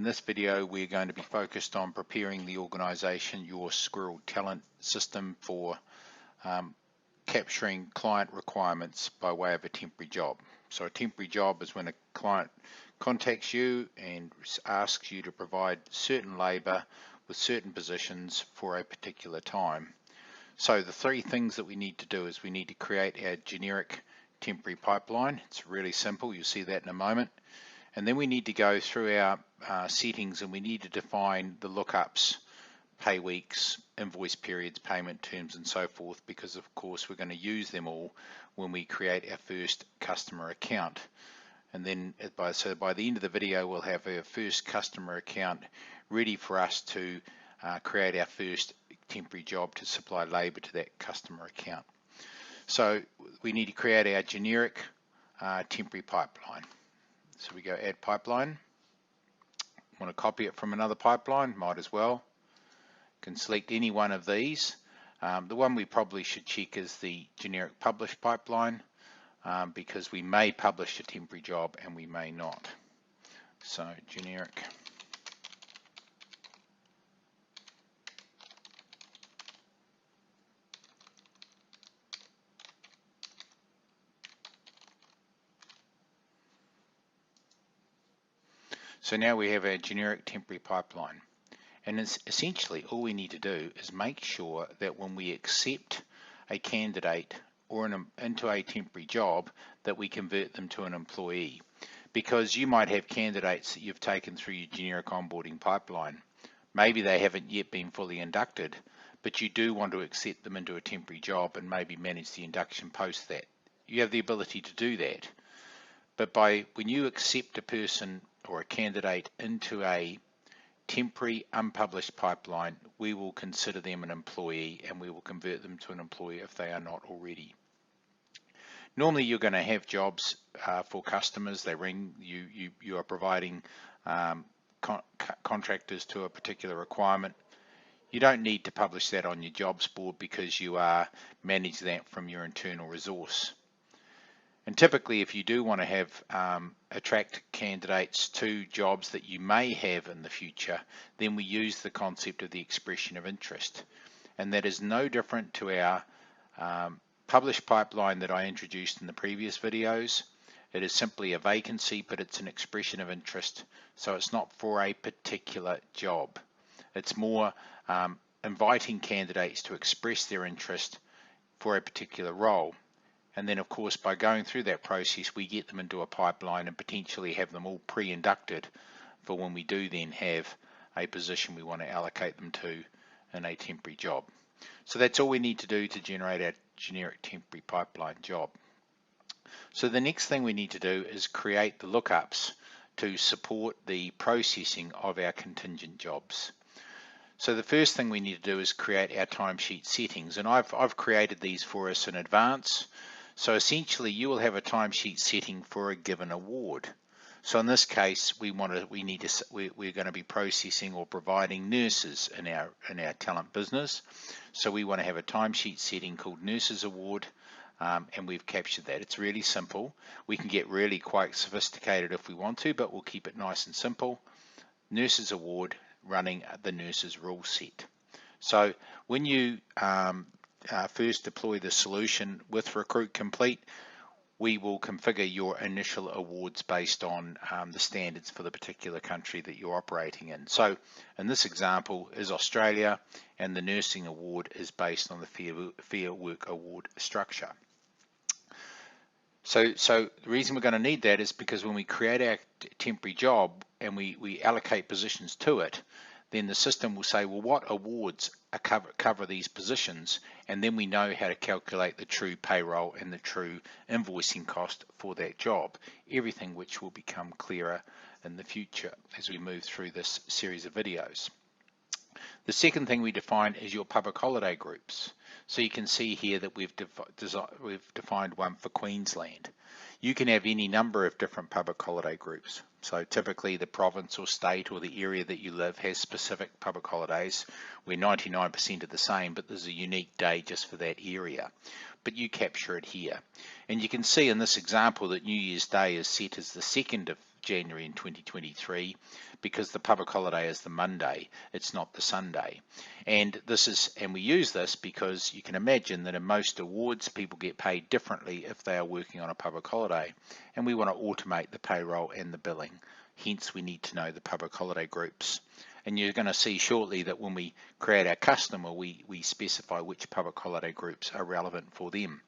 this video, we're going to be focused on preparing the organization, your Squirrel talent system for capturing client requirements by way of a temporary job. So a temporary job is when a client contacts you and asks you to provide certain labor with certain positions for a particular time. So the three things that we need to do is we need to create our generic temporary pipeline. It's really simple. You'll see that in a moment. And then we need to go through our settings, and we need to define the lookups, pay weeks, invoice periods, payment terms, and so forth, because of course we're going to use them all when we create our first customer account. And then by the end of the video, we'll have our first customer account ready for us to create our first temporary job to supply labor to that customer account. So we need to create our generic temporary pipeline. So we go add pipeline. Want to copy it from another pipeline, might as well. Can select any one of these. The one we probably should check is the generic publish pipeline, because we may publish a temporary job and we may not. So generic. So now we have our generic temporary pipeline, and it's essentially all we need to do is make sure that when we accept a candidate or into a temporary job, that we convert them to an employee, because you might have candidates that you've taken through your generic onboarding pipeline. Maybe they haven't yet been fully inducted, but you do want to accept them into a temporary job and maybe manage the induction post that. You have the ability to do that, but when you accept a person or a candidate into a temporary unpublished pipeline, we will consider them an employee and we will convert them to an employee if they are not already. Normally you're going to have jobs for customers. They ring you, you are providing contractors to a particular requirement. You don't need to publish that on your jobs board because you are managing that from your internal resource. And typically, if you do want to have attract candidates to jobs that you may have in the future, then we use the concept of the expression of interest. And that is no different to our published pipeline that I introduced in the previous videos. It is simply a vacancy, but it's an expression of interest. So it's not for a particular job. It's more inviting candidates to express their interest for a particular role. And then, of course, by going through that process, we get them into a pipeline and potentially have them all pre-inducted for when we do then have a position we want to allocate them to in a temporary job. So that's all we need to do to generate our generic temporary pipeline job. So the next thing we need to do is create the lookups to support the processing of our contingent jobs. So the first thing we need to do is create our timesheet settings, and I've created these for us in advance. So essentially you will have a timesheet setting for a given award. So in this case we're going to be processing or providing nurses in our talent business. So we want to have a timesheet setting called Nurses Award, and we've captured that. It's really simple. We can get really quite sophisticated if we want to, but we'll keep it nice and simple. Nurses Award, running the nurses rule set. So when you first deploy the solution with Recruit Complete, we will configure your initial awards based on the standards for the particular country that you're operating in. So in this example is Australia, and the nursing award is based on the Fair Work Award structure. So the reason we're going to need that is because when we create our temporary job and we allocate positions to it, then the system will say, well, what awards cover these positions, and then we know how to calculate the true payroll and the true invoicing cost for that job, everything which will become clearer in the future as we move through this series of videos. The second thing we define is your public holiday groups. So you can see here that we've defined one for Queensland. You can have any number of different public holiday groups. So typically the province or state or the area that you live has specific public holidays where 99% are the same, but there's a unique day just for that area. But you capture it here. And you can see in this example that New Year's Day is set as the 2nd of January in 2023 because the public holiday is the Monday, it's not the Sunday. And we use this because you can imagine that in most awards people get paid differently if they are working on a public holiday, and we want to automate the payroll and the billing. Hence we need to know the public holiday groups. And you're going to see shortly that when we create our customer, we specify which public holiday groups are relevant for them.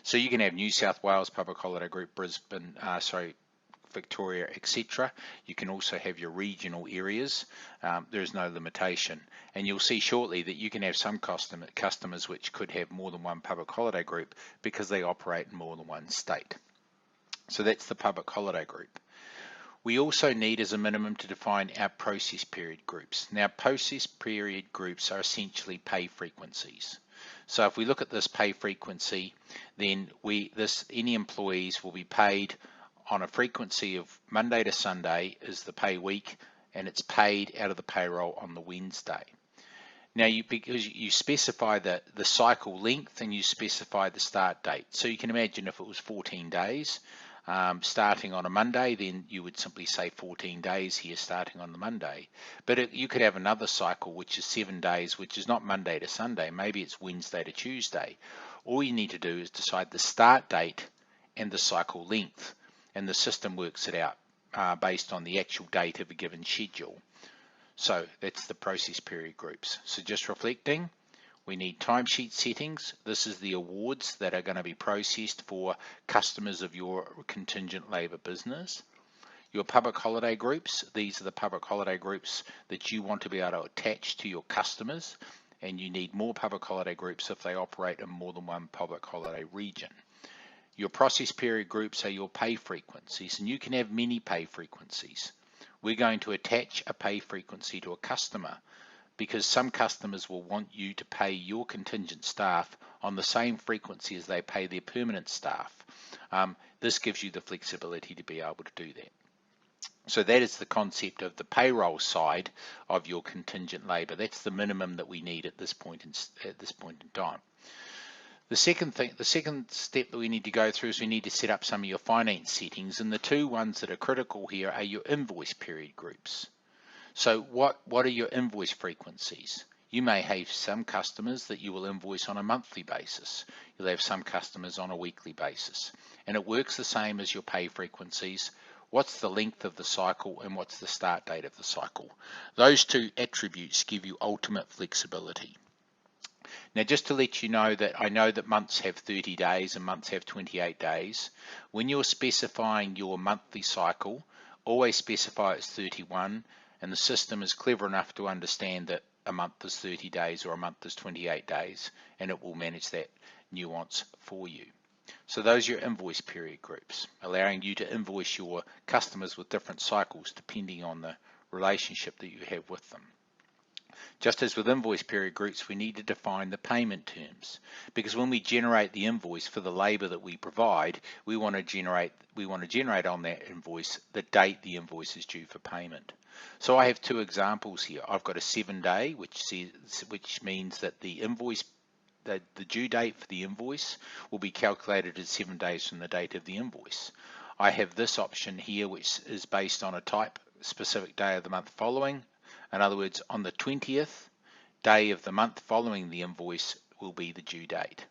So you can have New South Wales public holiday group, Brisbane, Victoria, etc. You can also have your regional areas. There is no limitation. And you'll see shortly that you can have some customers which could have more than one public holiday group because they operate in more than one state. So that's the public holiday group. We also need as a minimum to define our process period groups. Now, process period groups are essentially pay frequencies. So if we look at this pay frequency, then any employees will be paid on a frequency of Monday to Sunday is the pay week, and it's paid out of the payroll on the Wednesday. Now, because you specify the cycle length and you specify the start date. So you can imagine if it was 14 days, starting on a Monday, then you would simply say 14 days here starting on the Monday. But you could have another cycle which is 7 days, which is not Monday to Sunday. Maybe it's Wednesday to Tuesday. All you need to do is decide the start date and the cycle length, and the system works it out based on the actual date of a given schedule. So that's the process period groups. So just reflecting, we need timesheet settings. This is the awards that are going to be processed for customers of your contingent labour business. Your public holiday groups, these are the public holiday groups that you want to be able to attach to your customers, and you need more public holiday groups if they operate in more than one public holiday region. Your process period groups are your pay frequencies, and you can have many pay frequencies. We're going to attach a pay frequency to a customer because some customers will want you to pay your contingent staff on the same frequency as they pay their permanent staff. This gives you the flexibility to be able to do that. So that is the concept of the payroll side of your contingent labour. That's the minimum that we need at this point in time. The second step that we need to go through is we need to set up some of your finance settings, and the two ones that are critical here are your invoice period groups. So what are your invoice frequencies? You may have some customers that you will invoice on a monthly basis. You'll have some customers on a weekly basis. And it works the same as your pay frequencies. What's the length of the cycle and what's the start date of the cycle? Those two attributes give you ultimate flexibility. Now, just to let you know that I know that months have 30 days and months have 28 days. When you're specifying your monthly cycle, always specify it's 31, and the system is clever enough to understand that a month is 30 days or a month is 28 days, and it will manage that nuance for you. So those are your invoice period groups, allowing you to invoice your customers with different cycles depending on the relationship that you have with them. Just as with invoice period groups, we need to define the payment terms, because when we generate the invoice for the labour that we provide, we want to generate on that invoice the date the invoice is due for payment. So I have two examples here. I've got a 7-day, which means that the due date for the invoice will be calculated as 7 days from the date of the invoice. I have this option here, which is based on a type specific day of the month following. In other words, on the 20th day of the month following the invoice will be the due date.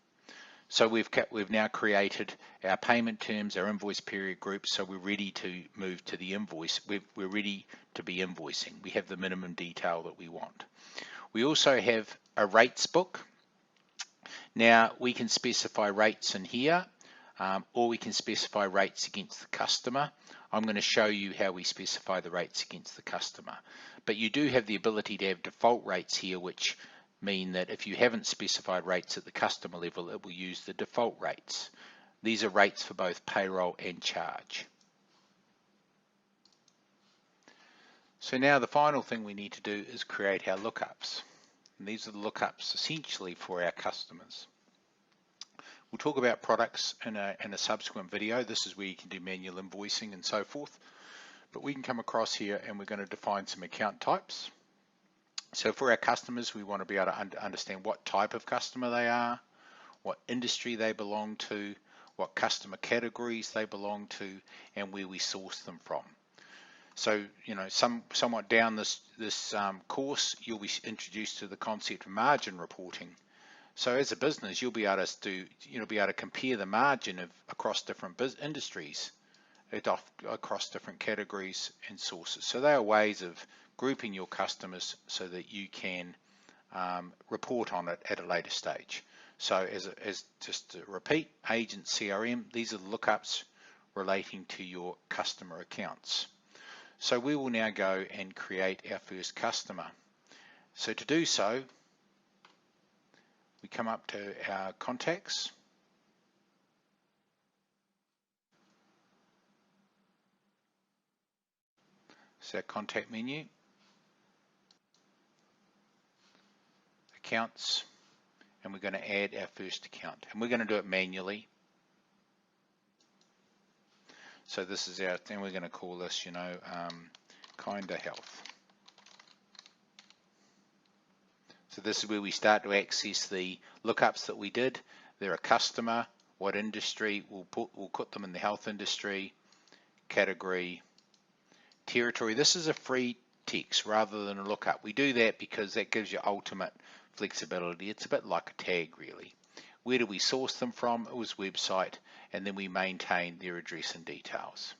So we've now created our payment terms, our invoice period groups, so we're ready to move to the invoice. We're ready to be invoicing. We have the minimum detail that we want. We also have a rates book. Now we can specify rates in here, or we can specify rates against the customer. I'm going to show you how we specify the rates against the customer. But you do have the ability to have default rates here, which mean that if you haven't specified rates at the customer level, it will use the default rates. These are rates for both payroll and charge. So now the final thing we need to do is create our lookups. And these are the lookups essentially for our customers. We'll talk about products in a subsequent video. This is where you can do manual invoicing and so forth. But we can come across here and we're going to define some account types. So for our customers, we want to be able to understand what type of customer they are, what industry they belong to, what customer categories they belong to, and where we source them from. So, somewhat down this course, you'll be introduced to the concept of margin reporting. So as a business, you'll be able to compare the margin across different industries, across different categories and sources. So they are ways of grouping your customers so that you can report on it at a later stage. So as just to repeat, agent CRM, these are the lookups relating to your customer accounts. So we will now go and create our first customer. So to do so, we come up to our contacts. So our contact menu, accounts, and we're going to add our first account, and we're going to do it manually. So this is our thing. We're going to call this, Kinda Health. So this is where we start to access the lookups that we did. They're a customer, what industry, we'll put them in the health industry, category, territory. This is a free text rather than a lookup. We do that because that gives you ultimate flexibility. It's a bit like a tag, really. Where do we source them from? It was website, and then we maintain their address and details.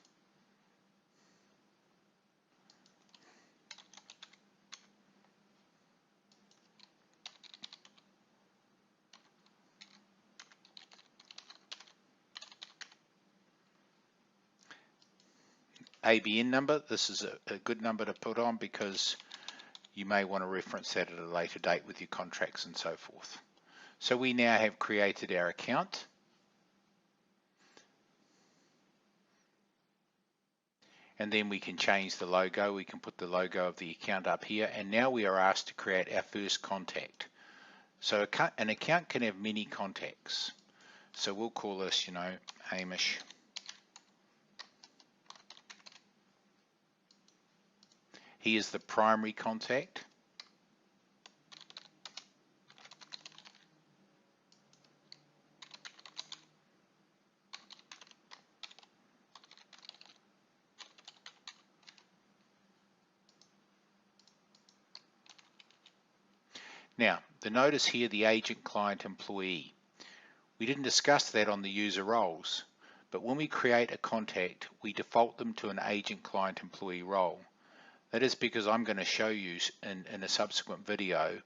ABN number, this is a good number to put on because you may want to reference that at a later date with your contracts and so forth. So we now have created our account. And then we can change the logo. We can put the logo of the account up here. And now we are asked to create our first contact. So an account can have many contacts. So we'll call this, Hamish. He is the primary contact. Now, the notice here, the agent, client, employee. We didn't discuss that on the user roles, but when we create a contact, we default them to an agent, client, employee role. That is because I'm going to show you in a subsequent video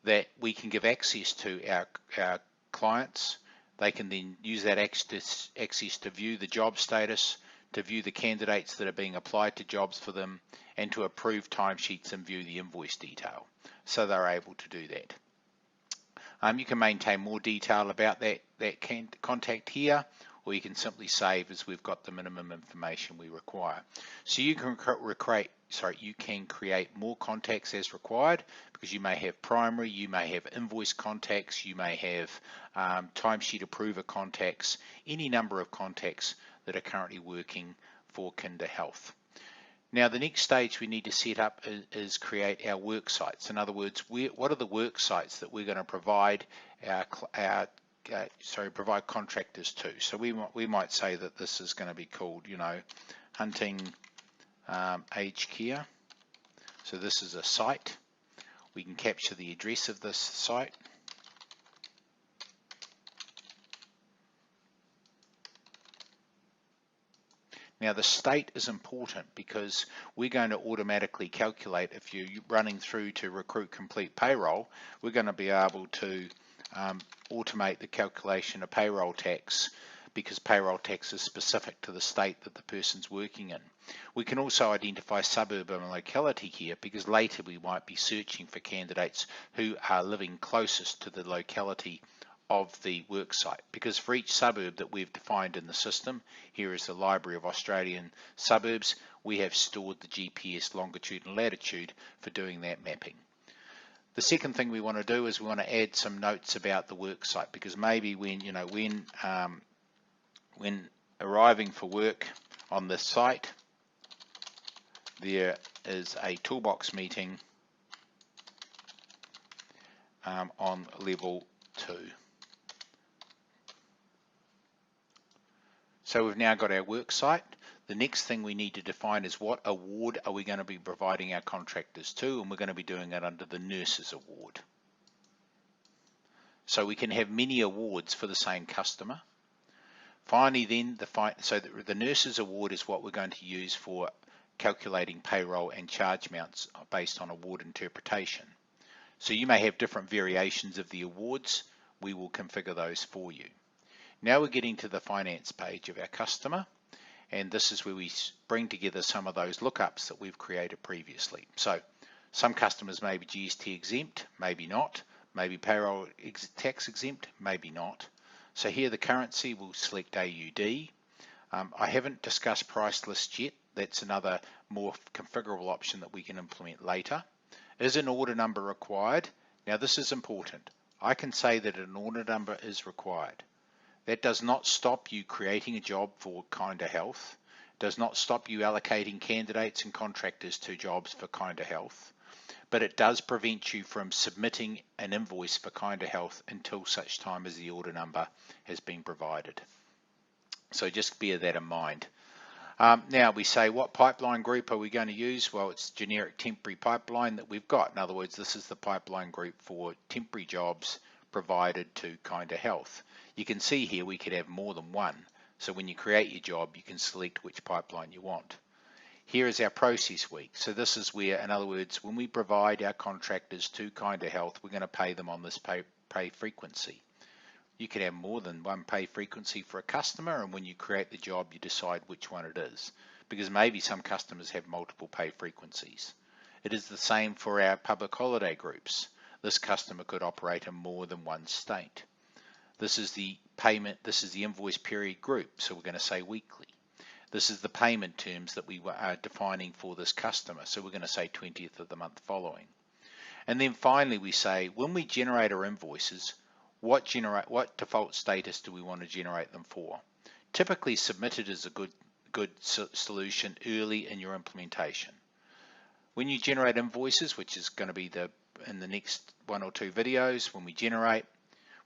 that we can give access to our clients. They can then use that access to view the job status, to view the candidates that are being applied to jobs for them, and to approve timesheets and view the invoice detail. So they're able to do that. You can maintain more detail about that contact here, or you can simply save as we've got the minimum information we require. So you can create more contacts as required, because you may have primary, you may have invoice contacts, you may have timesheet approver contacts, any number of contacts that are currently working for Kinda Health. Now the next stage we need to set up is create our work sites. In other words, what are the work sites that we're going to provide provide contractors to? So we might say that this is going to be called, Hunting Aged Care. So this is a site. We can capture the address of this site. Now the state is important because we're going to automatically calculate, if you're running through to recruit complete payroll, we're going to be able to automate the calculation of payroll tax, because payroll tax is specific to the state that the person's working in. We can also identify suburb and locality here, because later we might be searching for candidates who are living closest to the locality of the work site, because for each suburb that we've defined in the system, here is the Library of Australian Suburbs, we have stored the GPS longitude and latitude for doing that mapping. The second thing we want to do is we want to add some notes about the work site, because maybe when arriving for work on this site, there is a toolbox meeting on level 2. So we've now got our work site. The next thing we need to define is what award are we going to be providing our contractors to, and we're going to be doing it under the Nurses Award. So we can have many awards for the same customer. Finally then, the Nurses Award is what we're going to use for calculating payroll and charge amounts based on award interpretation. So you may have different variations of the awards. We will configure those for you. Now we're getting to the finance page of our customer, and this is where we bring together some of those lookups that we've created previously. So some customers may be GST exempt, maybe not, maybe payroll tax exempt, maybe not. So here the currency, we'll select AUD. I haven't discussed price list yet. That's another more configurable option that we can implement later. Is an order number required? Now this is important. I can say that an order number is required. That does not stop you creating a job for Kinder Health. It does not stop you allocating candidates and contractors to jobs for Kinder Health. But it does prevent you from submitting an invoice for Kinder Health until such time as the order number has been provided. So just bear that in mind. Now we say, what pipeline group are we going to use? Well, it's generic temporary pipeline that we've got. In other words, this is the pipeline group for temporary jobs provided to Kinder Health. You can see here we could have more than one. So when you create your job, you can select which pipeline you want. Here is our process week. So this is where, in other words, when we provide our contractors to Kinder Health, we're going to pay them on this pay frequency. You can have more than one pay frequency for a customer, and when you create the job, you decide which one it is, because maybe some customers have multiple pay frequencies. It is the same for our public holiday groups. This customer could operate in more than one state. This is the payment, this is the invoice period group, so we're going to say weekly. This is the payment terms that we are defining for this customer, so we're going to say 20th of the month following. And then finally we say, when we generate our invoices, what default status do we want to generate them for? Typically submitted is a good solution early in your implementation. When you generate invoices, which is going to be in the next 1 or 2 videos, when we generate,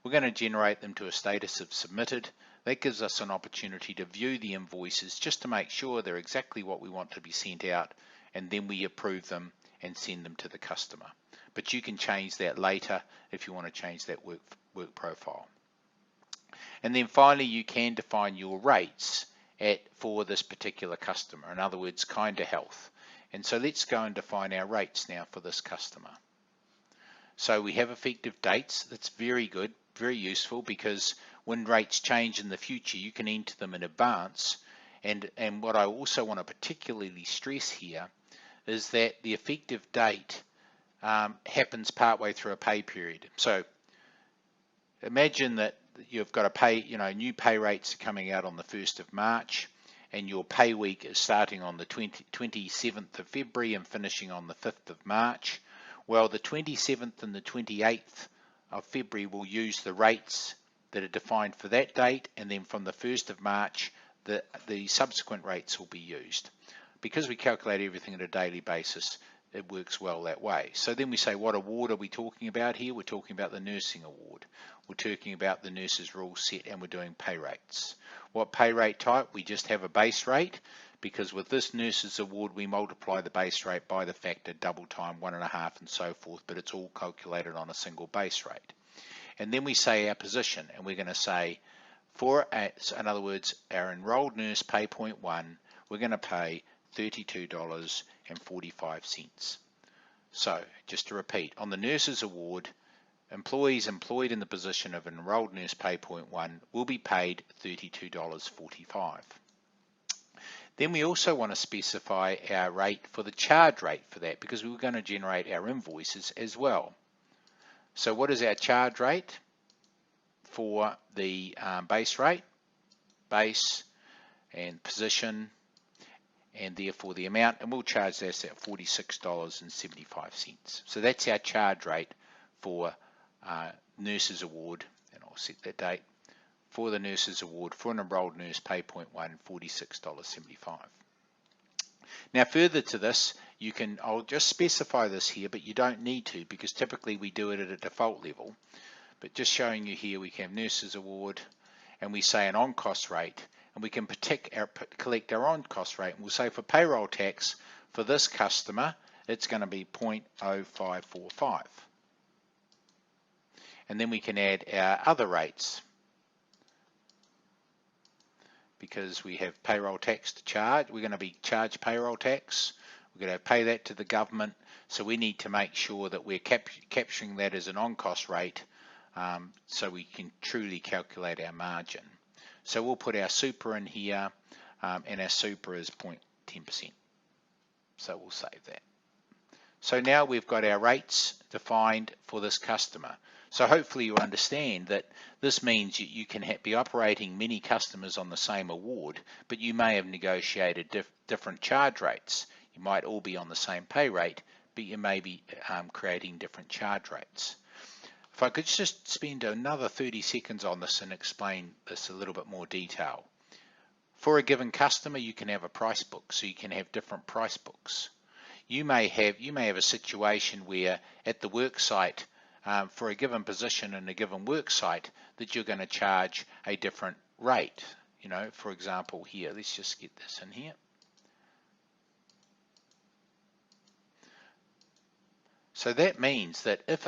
we're going to generate them to a status of submitted. That gives us an opportunity to view the invoices just to make sure they're exactly what we want to be sent out, and then we approve them and send them to the customer. But you can change that later if you want to change that work profile. And then finally, you can define your rates for this particular customer. In other words, Kinder Health. And so let's go and define our rates now for this customer. So we have effective dates. That's very good, very useful, because when rates change in the future, you can enter them in advance. And what I also want to particularly stress here is that the effective date happens partway through a pay period. So imagine that you've got new pay rates are coming out on the 1st of March, and your pay week is starting on the 27th of February and finishing on the 5th of March. Well, the 27th and the 28th of February will use the rates that are defined for that date, and then from the 1st of March, the subsequent rates will be used. Because we calculate everything on a daily basis, it works well that way. So then we say, what award are we talking about here? We're talking about the nursing award. We're talking about the nurses rule set, and we're doing pay rates. What pay rate type? We just have a base rate, because with this nurses award, we multiply the base rate by the factor double time 1.5 and so forth, but it's all calculated on a single base rate. And then we say our position, and we're going to say, in other words, our enrolled nurse pay point 1, we're going to pay $32.45. So just to repeat, on the nurses award, employees employed in the position of enrolled nurse pay point 1 will be paid $32.45. Then we also want to specify our rate for the charge rate for that, because we're going to generate our invoices as well. So what is our charge rate for the base rate? Base and position, and therefore the amount, and we'll charge this at $46.75. So that's our charge rate for nurses award, and I'll set that date for the nurses award for an enrolled nurse pay point 1, $46.75. Now further to this, I'll just specify this here, but you don't need to, because typically we do it at a default level. But just showing you here, we have nurses award, and we say an OnCost rate, and we can collect our OnCost rate. And we'll say for payroll tax for this customer, it's going to be 0.0545. And then we can add our other rates, because we have payroll tax to charge. We're going to be charged payroll tax. We're going to pay that to the government. So we need to make sure that we're capturing that as an OnCost rate, so we can truly calculate our margin. So we'll put our super in here, and our super is 0.10%. So we'll save that. So now we've got our rates defined for this customer. So hopefully you understand that this means you can be operating many customers on the same award, but you may have negotiated different charge rates. You might all be on the same pay rate, but you may be creating different charge rates. If I could just spend another 30 seconds on this and explain this a little bit more detail. For a given customer, you can have a price book, so you can have different price books. You may have a situation where at the work site, for a given position in a given work site, that you're going to charge a different rate. You know, for example, here, let's just get this in here. So that means that if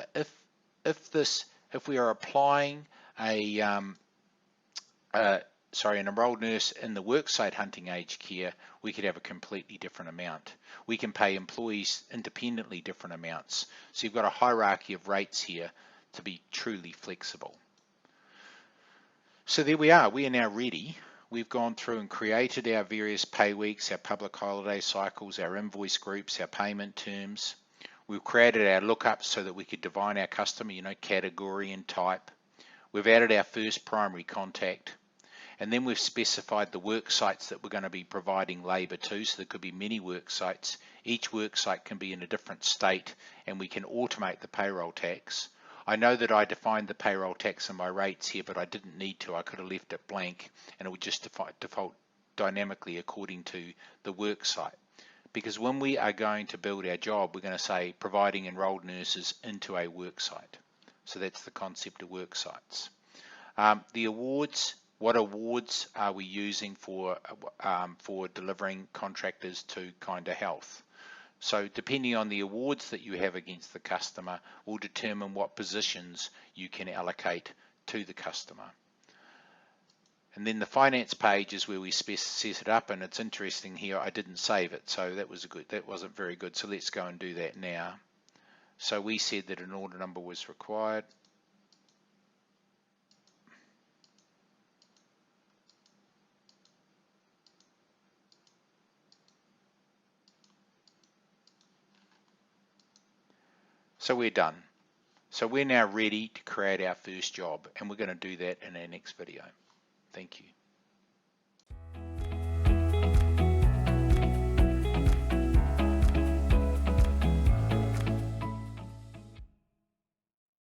we are applying an enrolled nurse in the worksite hunting aged care, we could have a completely different amount. We can pay employees independently different amounts. So you've got a hierarchy of rates here to be truly flexible. So there we are now ready. We've gone through and created our various pay weeks, our public holiday cycles, our invoice groups, our payment terms. We've created our lookups so that we could define our customer, category and type. We've added our first primary contact. And then we've specified the work sites that we're going to be providing labour to. So there could be many work sites. Each work site can be in a different state, and we can automate the payroll tax. I know that I defined the payroll tax in my rates here, but I didn't need to. I could have left it blank, and it would just default dynamically according to the work site. Because when we are going to build our job, we're going to say providing enrolled nurses into a work site. So that's the concept of work sites. The awards. What awards are we using for delivering contractors to Kinder Health? So depending on the awards that you have against the customer will determine what positions you can allocate to the customer. And then the finance page is where we set it up, and it's interesting here, I didn't save it, so that wasn't very good. So let's go and do that now. So we said that an order number was required. So we're done. So we're now ready to create our first job, and we're going to do that in our next video. Thank you.